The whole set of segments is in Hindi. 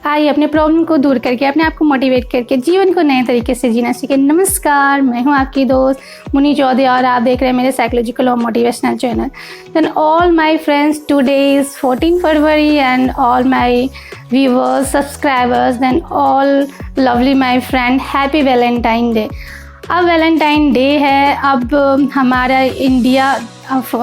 आइए अपने प्रॉब्लम को दूर करके अपने आप को मोटिवेट करके जीवन को नए तरीके से जीना सीखें। नमस्कार, मैं हूं आपकी दोस्त मुनी चौधरी और आप देख रहे हैं मेरे साइकोलॉजिकल और motivational channel. Then all my friends, today is 14 February and all my viewers, subscribers, then all lovely my friend, happy Valentine day. अब वैलेंटाइन डे है। अब हमारा इंडिया,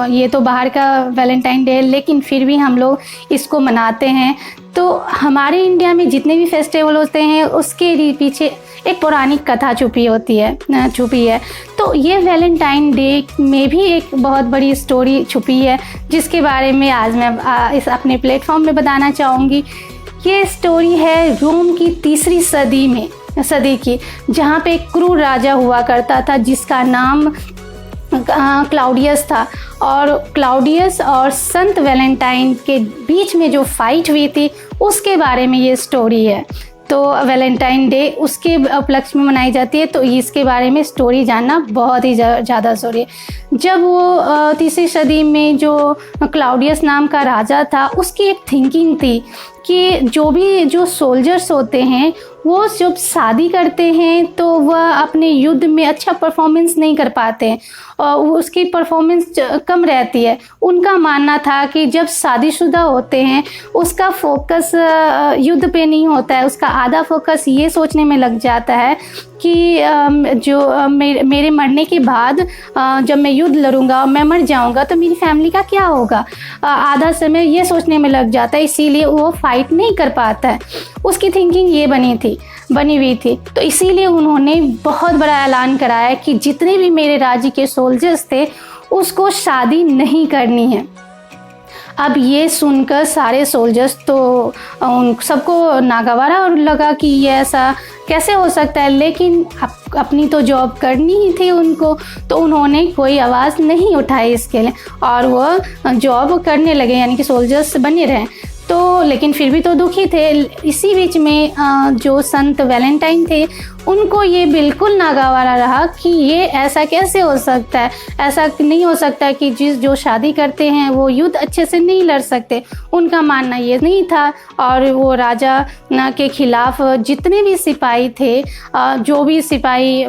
ये तो बाहर का वैलेंटाइन डे है, लेकिन फिर भी हम लोग इसको मनाते हैं। तो हमारे इंडिया में जितने भी फेस्टिवल होते हैं उसके पीछे एक पौराणिक कथा छुपी है। तो ये वैलेंटाइन डे में भी एक बहुत बड़ी स्टोरी छुपी है, जिसके बारे में आज मैं इस अपने प्लेटफॉर्म में बताना चाहूँगी। ये स्टोरी है रोम की 3री सदी की, जहाँ पे एक क्रूर राजा हुआ करता था जिसका नाम क्लाउडियस था। और क्लाउडियस और संत वैलेंटाइन के बीच में जो फाइट हुई थी उसके बारे में ये स्टोरी है। तो वैलेंटाइन डे उसके उपलक्ष्य में मनाई जाती है। तो इसके बारे में स्टोरी जानना बहुत ही ज़्यादा ज़रूरी है। जब वो 3री सदी में जो क्लाउडियस नाम का राजा था, उसकी एक थिंकिंग थी कि जो सोल्जर्स होते हैं वो जब शादी करते हैं तो वह अपने युद्ध में अच्छा परफॉर्मेंस नहीं कर पाते हैं और उसकी परफॉर्मेंस कम रहती है। उनका मानना था कि जब शादीशुदा होते हैं उसका फोकस युद्ध पे नहीं होता है, उसका आधा फोकस ये सोचने में लग जाता है कि जो मेरे मरने के बाद जब मैं युद्ध लड़ूंगा और मैं मर जाऊंगा तो मेरी फैमिली का क्या होगा। आधा समय ये सोचने में लग जाता है, इसीलिए वो फाइट नहीं कर पाता है। उसकी थिंकिंग ये बनी हुई थी। तो इसीलिए उन्होंने बहुत बड़ा ऐलान कराया कि जितने भी मेरे राज्य के सोल्जर्स थे उसको शादी नहीं करनी है। अब ये सुनकर सारे सोल्जर्स तो उन सबको नागवारा लगा कि ये ऐसा कैसे हो सकता है, लेकिन अपनी तो जॉब करनी ही थी उनको, तो उन्होंने कोई आवाज़ नहीं उठाई इसके लिए और वो जॉब करने लगे, यानी कि सोल्जर्स बने रहे। तो लेकिन फिर भी तो दुखी थे। इसी बीच में जो संत वैलेंटाइन थे उनको ये बिल्कुल नागवारा रहा कि ये ऐसा कैसे हो सकता है। ऐसा नहीं हो सकता कि जो शादी करते हैं वो युद्ध अच्छे से नहीं लड़ सकते। उनका मानना ये नहीं था। और वो राजा के खिलाफ जितने भी सिपाही थे, जो भी सिपाही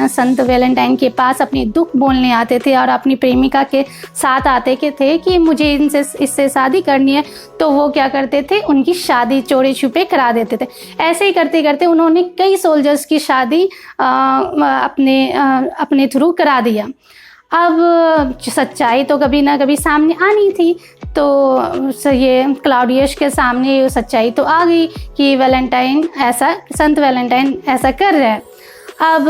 संत वैलेंटाइन के पास अपने दुख बोलने आते थे और अपनी प्रेमिका के साथ आते थे कि मुझे इससे शादी करनी है, तो वो क्या करते थे, उनकी शादी चोरी छुपे करा देते थे। ऐसे ही करते करते उन्होंने कई सोल्जर्स की शादी अपने थ्रू करा दिया। अब सच्चाई तो कभी ना कभी सामने आनी थी। तो ये क्लाउडियस के सामने सच्चाई तो आ गई कि संत वैलेंटाइन ऐसा कर रहे हैं। अब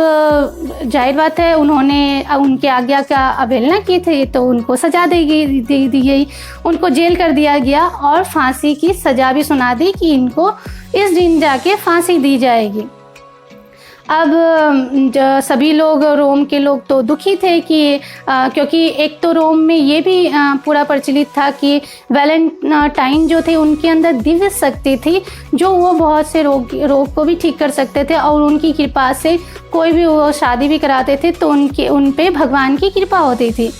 जाहिर बात है उन्होंने उनके आज्ञा का अवहेलना की थी, तो उनको सज़ा दी गई। उनको जेल कर दिया गया और फांसी की सज़ा भी सुना दी कि इनको इस दिन जाके फांसी दी जाएगी। अब सभी लोग, रोम के लोग तो दुखी थे कि क्योंकि एक तो रोम में ये भी पूरा प्रचलित था कि वैलेंटाइन जो थे उनके अंदर दिव्य शक्ति थी, जो वो बहुत से रोग को भी ठीक कर सकते थे और उनकी कृपा से कोई भी वो शादी भी कराते थे तो उन पे भगवान की कृपा होती थी।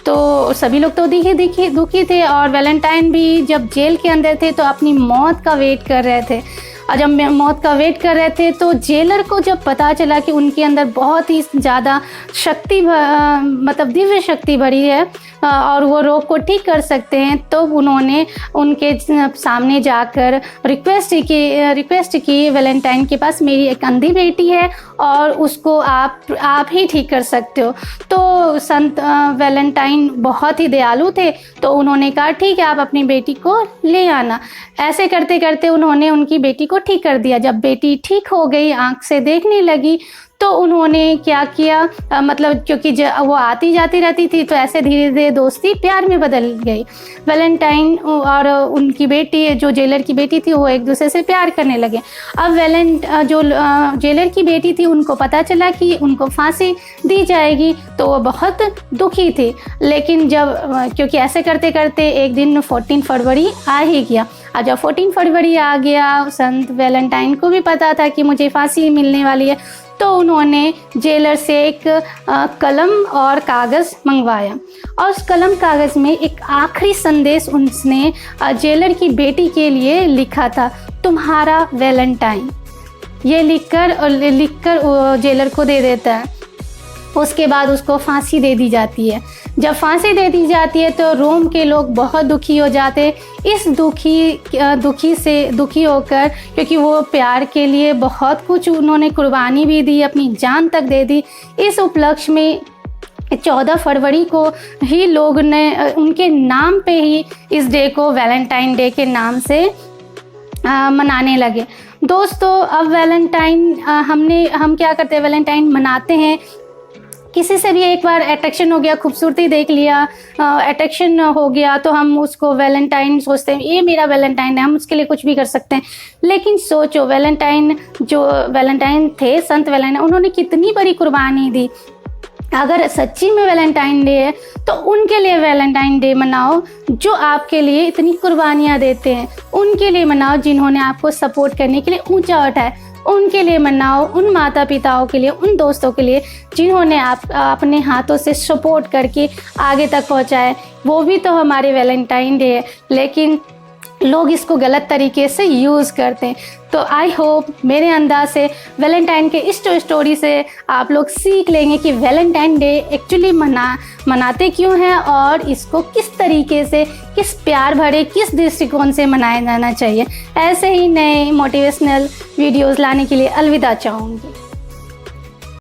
तो सभी लोग तो दुखी थे। और वैलेंटाइन भी जब जेल के अंदर थे तो अपनी मौत का वेट कर रहे थे। और जब मौत का वेट कर रहे थे तो जेलर को जब पता चला कि उनके अंदर बहुत ही ज़्यादा शक्ति, मतलब दिव्य शक्ति भरी है और वो रोग को ठीक कर सकते हैं, तो उन्होंने उनके सामने जाकर रिक्वेस्ट की वैलेंटाइन के पास मेरी एक अंधी बेटी है और उसको आप ही ठीक कर सकते हो। तो संत वैलेंटाइन बहुत ही दयालु थे, तो उन्होंने कहा ठीक है, आप अपनी बेटी को ले आना। ऐसे करते करते उन्होंने उनकी बेटी को ठीक कर दिया। जब बेटी ठीक हो गई, आँख से देखने लगी, तो उन्होंने क्या किया, मतलब क्योंकि वो आती जाती रहती थी तो ऐसे धीरे धीरे दोस्ती प्यार में बदल गई। वैलेंटाइन और उनकी बेटी, जो जेलर की बेटी थी, वो एक दूसरे से प्यार करने लगे। अब जो जेलर की बेटी थी उनको पता चला कि उनको फांसी दी जाएगी, तो वो बहुत दुखी थी। लेकिन क्योंकि ऐसे करते करते एक दिन 14 फरवरी आ ही गया। और जब 14 फरवरी आ गया, संत वैलेंटाइन को भी पता था कि मुझे फांसी मिलने वाली है, तो उन्होंने जेलर से एक कलम और कागज़ मंगवाया और उस कलम कागज़ में एक आखिरी संदेश उसने जेलर की बेटी के लिए लिखा था, तुम्हारा वैलेंटाइन। ये लिखकर जेलर को दे देता है। उसके बाद उसको फांसी दे दी जाती है। जब फांसी दे दी जाती है तो रोम के लोग बहुत दुखी हो जाते। इस दुखी होकर, क्योंकि वो प्यार के लिए बहुत कुछ उन्होंने कुर्बानी भी दी, अपनी जान तक दे दी। इस उपलक्ष्य में 14 फरवरी को ही लोग ने उनके नाम पे ही इस डे को वैलेंटाइन डे के नाम से मनाने लगे। दोस्तों, अब वैलेंटाइन हम क्या करते हैं, वैलेंटाइन मनाते हैं। किसी से भी एक बार अट्रैक्शन हो गया, खूबसूरती देख लिया, अट्रैक्शन हो गया, तो हम उसको वैलेंटाइन सोचते हैं, ये मेरा वैलेंटाइन है, हम उसके लिए कुछ भी कर सकते हैं। लेकिन सोचो, जो वैलेंटाइन थे, संत वैलेंटाइन, उन्होंने कितनी बड़ी कुर्बानी दी। अगर सच्ची में वैलेंटाइन डे है तो उनके लिए वैलेंटाइन डे मनाओ जो आपके लिए इतनी कुर्बानियाँ देते हैं। उनके लिए मनाओ जिन्होंने आपको सपोर्ट करने के लिए ऊंचा उठाया। उनके लिए मनाओ, उन माता पिताओं के लिए, उन दोस्तों के लिए जिन्होंने अपने हाथों से सपोर्ट करके आगे तक पहुँचाए। वो भी तो हमारे वैलेंटाइन डे है, लेकिन लोग इसको गलत तरीके से यूज़ करते हैं। तो आई होप मेरे अंदाज से वैलेंटाइन के इस स्टोरी से आप लोग सीख लेंगे कि वैलेंटाइन डे एक्चुअली मनाते क्यों हैं और इसको किस तरीके से, किस प्यार भरे, किस दृष्टिकोण से मनाया जाना चाहिए। ऐसे ही नए मोटिवेशनल वीडियोस लाने के लिए अलविदा चाहूँगी।